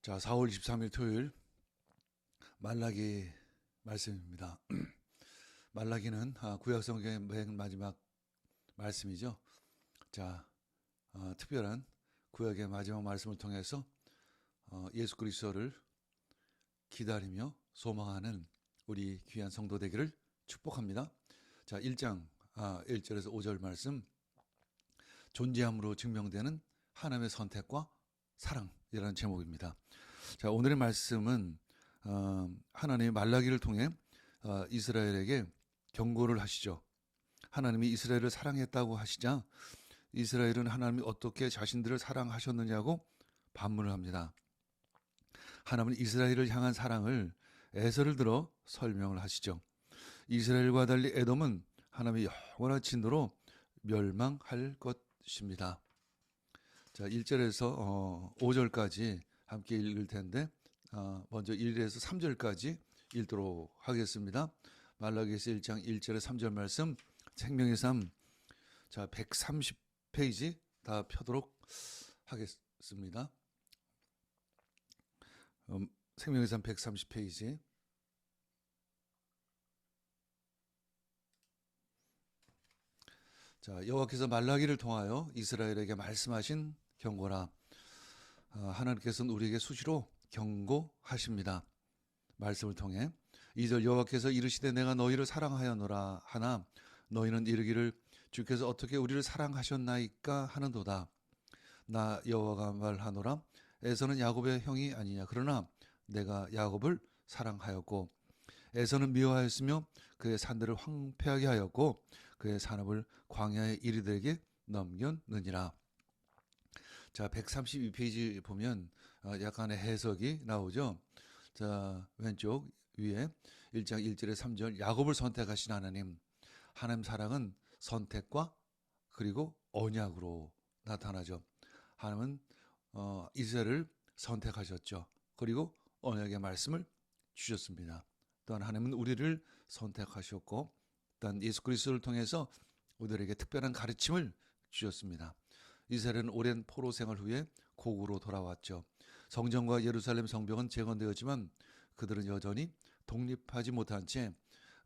자, 4월 23일 토요일 말라기 말씀입니다. 말라기는 구약 성경의 맨 마지막 말씀이죠. 자, 특별한 구약의 마지막 말씀을 통해서 예수 그리스도를 기다리며 소망하는 우리 귀한 성도 되기를 축복합니다. 자, 1장 1절에서 5절 말씀, 존재함으로 증명되는 하나님의 선택과 사랑이라는 제목입니다. 자, 오늘의 말씀은 하나님이 말라기를 통해 이스라엘에게 경고를 하시죠. 하나님이 이스라엘을 사랑했다고 하시자 이스라엘은 하나님이 어떻게 자신들을 사랑하셨느냐고 반문을 합니다. 하나님은 이스라엘을 향한 사랑을 에서를 들어 설명을 하시죠. 이스라엘과 달리 에돔은 하나님의 영원한 진노로 멸망할 것입니다. 자, 1절에서 5절까지 함께 읽을 텐데 먼저 1절에서 3절까지 읽도록 하겠습니다. 말라기에서 1장 1절에 3절 말씀, 생명의 삶, 자, 130페이지 다 펴도록 하겠습니다. 생명의 삶 130페이지. 자, 여호와께서 말라기를 통하여 이스라엘에게 말씀하신 경고라. 하나님께서는 우리에게 수시로 경고하십니다. 말씀을 통해 2절, 여호와께서 이르시되 내가 너희를 사랑하였노라 하나 너희는 이르기를 주께서 어떻게 우리를 사랑하셨나이까 하는도다. 나 여호와가 말하노라 에서는 야곱의 형이 아니냐. 그러나 내가 야곱을 사랑하였고 에서는 미워하였으며 그의 산들을 황폐하게 하였고 그의 산업을 광야의 이리들에게 넘겼느니라. 자, 132페이지 보면 약간의 해석이 나오죠. 자, 왼쪽 위에 1장 1절에 3절, 야곱을 선택하신 하나님. 하나님 사랑은 선택과 그리고 언약으로 나타나죠. 하나님은 이스라엘을 선택하셨죠. 그리고 언약의 말씀을 주셨습니다. 또한 하나님은 우리를 선택하셨고 또한 예수 그리스도를 통해서 우리들에게 특별한 가르침을 주셨습니다. 이스라엘은 오랜 포로 생활 후에 고국으로 돌아왔죠. 성전과 예루살렘 성벽은 재건되었지만 그들은 여전히 독립하지 못한 채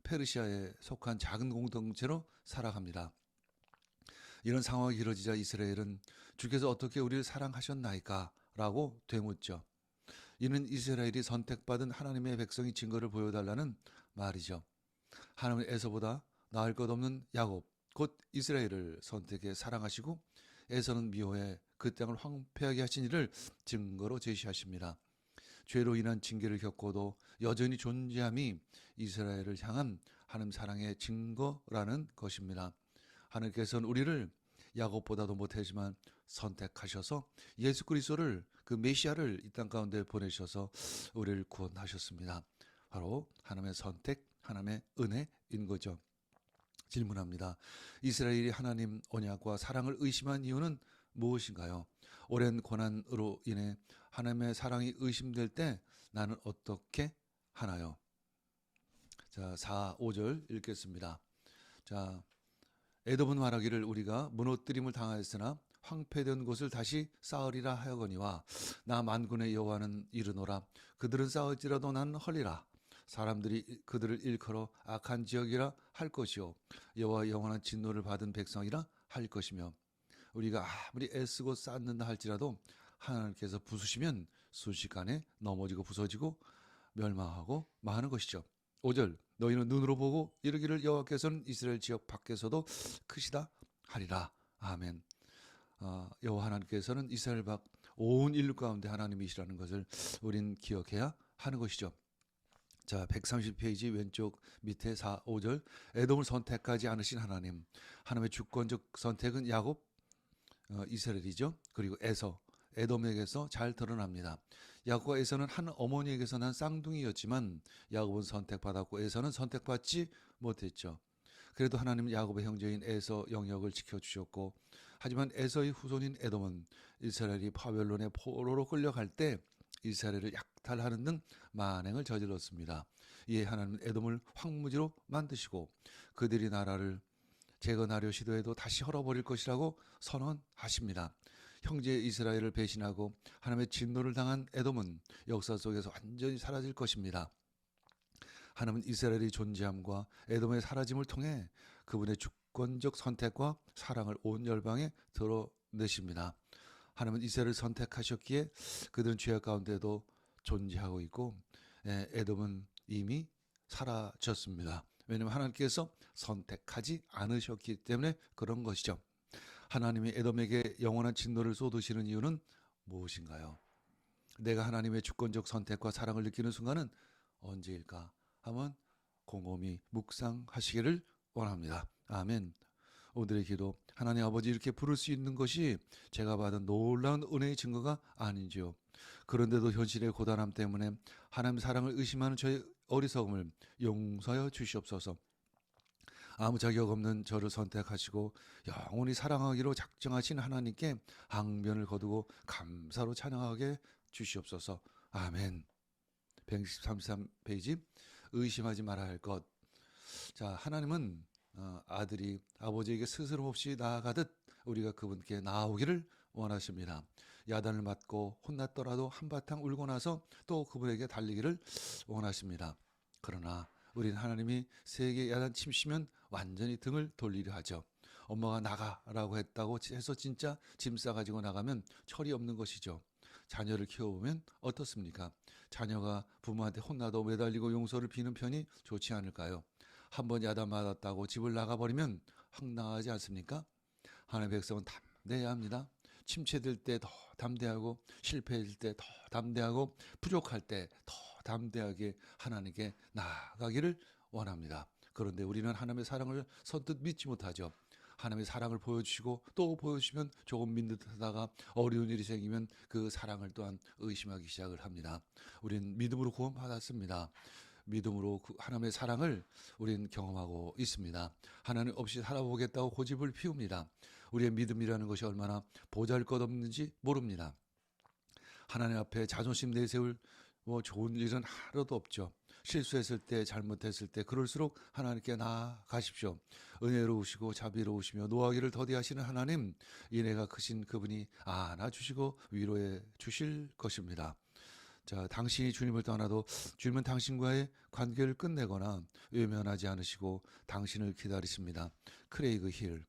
페르시아에 속한 작은 공동체로 살아갑니다. 이런 상황이 길어지자 이스라엘은 주께서 어떻게 우리를 사랑하셨나이까? 라고 되묻죠. 이는 이스라엘이 선택받은 하나님의 백성이 증거를 보여달라는 말이죠. 하나님은 에서보다 나을 것 없는 야곱, 곧 이스라엘을 선택해 사랑하시고 에서는 미워해 그 땅을 황폐하게 하신 일을 증거로 제시하십니다. 죄로 인한 징계를 겪고도 여전히 존재함이 이스라엘을 향한 하나님 사랑의 증거라는 것입니다. 하나님께서는 우리를 야곱보다도 못하지만 선택하셔서 예수 그리스도를 그 메시아를 이 땅 가운데 보내셔서 우리를 구원하셨습니다. 바로 하나님의 선택, 하나님의 은혜인 거죠. 질문합니다. 이스라엘이 하나님 언약과 사랑을 의심한 이유는 무엇인가요? 오랜 고난으로 인해 하나님의 사랑이 의심될 때 나는 어떻게 하나요? 자, 4, 5절 읽겠습니다. 자, 에돔은 말하기를 우리가 무너뜨림을 당하였으나 황폐된 곳을 다시 쌓으리라 하여거니와 나 만군의 여호와는 이르노라 그들은 쌓을지라도 나는 헐리라. 사람들이 그들을 일컬어 악한 지역이라 할 것이요 여호와 영원한 진노를 받은 백성이라 할 것이며 우리가 아무리 애쓰고 쌓는다 할지라도 하나님께서 부수시면 순식간에 넘어지고 부서지고 멸망하고 마하는 것이죠. 5절, 너희는 눈으로 보고 이르기를 여호와께서는 이스라엘 지역 밖에서도 크시다 하리라. 아멘. 여호와 하나님께서는 이스라엘 밖 온 인류 가운데 하나님이시라는 것을 우린 기억해야 하는 것이죠. 자, 130페이지 왼쪽 밑에 4, 5절, 에돔을 선택하지 않으신 하나님. 하나님의 주권적 선택은 야곱, 이스라엘이죠. 그리고 에서, 에돔에게서 잘 드러납니다. 야곱과 에서는 한 어머니에게서 난 쌍둥이였지만 야곱은 선택받았고 에서는 선택받지 못했죠. 그래도 하나님은 야곱의 형제인 에서 영역을 지켜주셨고 하지만 에서의 후손인 에돔은 이스라엘이 바벨론의 포로로 끌려갈 때 이스라엘을 약탈하는 등 만행을 저질렀습니다. 이에 하나님은 에돔을 황무지로 만드시고 그들이 나라를 재건하려 시도해도 다시 헐어버릴 것이라고 선언하십니다. 형제 이스라엘을 배신하고 하나님의 진노를 당한 에돔은 역사 속에서 완전히 사라질 것입니다. 하나님은 이스라엘의 존재함과 에돔의 사라짐을 통해 그분의 주권적 선택과 사랑을 온 열방에 드러내십니다. 하나님은 이스라엘을 선택하셨기에 그들은 죄악 가운데도 존재하고 있고 에돔은 이미 사라졌습니다. 왜냐하면 하나님께서 선택하지 않으셨기 때문에 그런 것이죠. 하나님이 에돔에게 영원한 진노를 쏟으시는 이유는 무엇인가요? 내가 하나님의 주권적 선택과 사랑을 느끼는 순간은 언제일까 하면 곰곰이 묵상하시기를 원합니다. 아멘. 오늘의 기도, 하나님 아버지 이렇게 부를 수 있는 것이 제가 받은 놀라운 은혜의 증거가 아닌지요. 그런데도 현실의 고단함 때문에 하나님 사랑을 의심하는 저의 어리석음을 용서하여 주시옵소서. 아무 자격 없는 저를 선택하시고 영원히 사랑하기로 작정하신 하나님께 항변을 거두고 감사로 찬양하게 주시옵소서. 아멘. 133페이지 의심하지 말아야 할 것. 자, 하나님은 아들이 아버지에게 스스럼 없이 나아가듯 우리가 그분께 나아오기를 원하십니다. 야단을 맞고 혼났더라도 한바탕 울고 나서 또 그분에게 달리기를 원하십니다. 그러나 우린 하나님이 세게 야단 치시면 완전히 등을 돌리려 하죠. 엄마가 나가라고 했다고 해서 진짜 짐 싸가지고 나가면 철이 없는 것이죠. 자녀를 키워보면 어떻습니까? 자녀가 부모한테 혼나도 매달리고 용서를 비는 편이 좋지 않을까요? 한번 야단 맞았다고 집을 나가버리면 황당하지 않습니까? 하나님의 백성은 담대해야 합니다. 침체될 때 더 담대하고, 실패할 때 더 담대하고, 부족할 때 더 담대하게 하나님께 나아가기를 원합니다. 그런데 우리는 하나님의 사랑을 선뜻 믿지 못하죠. 하나님의 사랑을 보여주시고 또 보여주시면 조금 믿는 듯 하다가 어려운 일이 생기면 그 사랑을 또한 의심하기 시작을 합니다. 우리는 믿음으로 구원받았습니다. 믿음으로 하나님의 사랑을 우리는 경험하고 있습니다. 하나님 없이 살아보겠다고 고집을 피웁니다. 우리의 믿음이라는 것이 얼마나 보잘것없는지 모릅니다. 하나님 앞에 자존심 내세울 좋은 일은 하나도 없죠. 실수했을 때, 잘못했을 때 그럴수록 하나님께 나아가십시오. 은혜로우시고 자비로우시며 노하기를 더디하시는 하나님, 인애가 크신 그분이 안아주시고 위로해 주실 것입니다. 자, 당신이 주님을 떠나도 주님은 당신과의 관계를 끝내거나 외면하지 않으시고 당신을 기다리십니다. 크레이그 힐,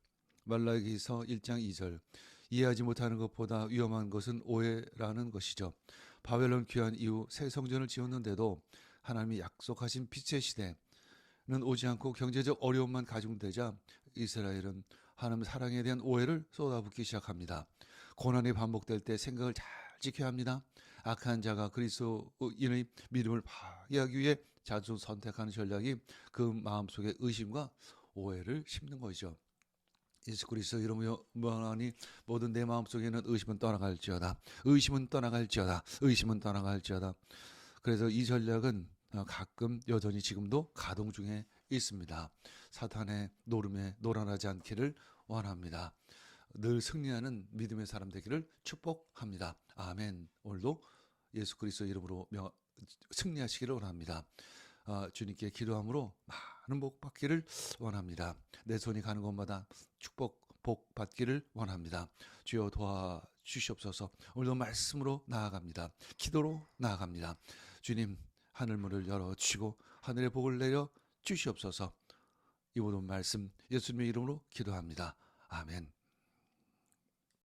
말라기서 1장 2절. 이해하지 못하는 것보다 위험한 것은 오해라는 것이죠. 바벨론 귀환 이후 새 성전을 지었는데도 하나님이 약속하신 빛의 시대는 오지 않고 경제적 어려움만 가중되자 이스라엘은 하나님의 사랑에 대한 오해를 쏟아붓기 시작합니다. 고난이 반복될 때 생각을 잘 지켜야 합니다. 악한 자가 그리스도인의 믿음을 파괴하기 위해 자주 선택하는 전략이 그 마음속에 의심과 오해를 심는 것이죠. 예수 그리스도 이름으로 명하니 모든 내 마음속에는 의심은 떠나갈지어다. 의심은 떠나갈지어다. 의심은 떠나갈지어다. 그래서 이 전략은 가끔 여전히 지금도 가동 중에 있습니다. 사탄의 노름에 놀아나지 않기를 원합니다. 늘 승리하는 믿음의 사람 되기를 축복합니다. 아멘. 오늘도 예수 그리스도 이름으로 승리하시기를 원합니다. 주님께 기도함으로 많은 복 받기를 원합니다. 내 손이 가는 곳마다 축복, 복 받기를 원합니다. 주여 도와주시옵소서. 오늘도 말씀으로 나아갑니다. 기도로 나아갑니다. 주님, 하늘문을 열어주시고 하늘의 복을 내려 주시옵소서. 이 모든 말씀 예수님의 이름으로 기도합니다. 아멘.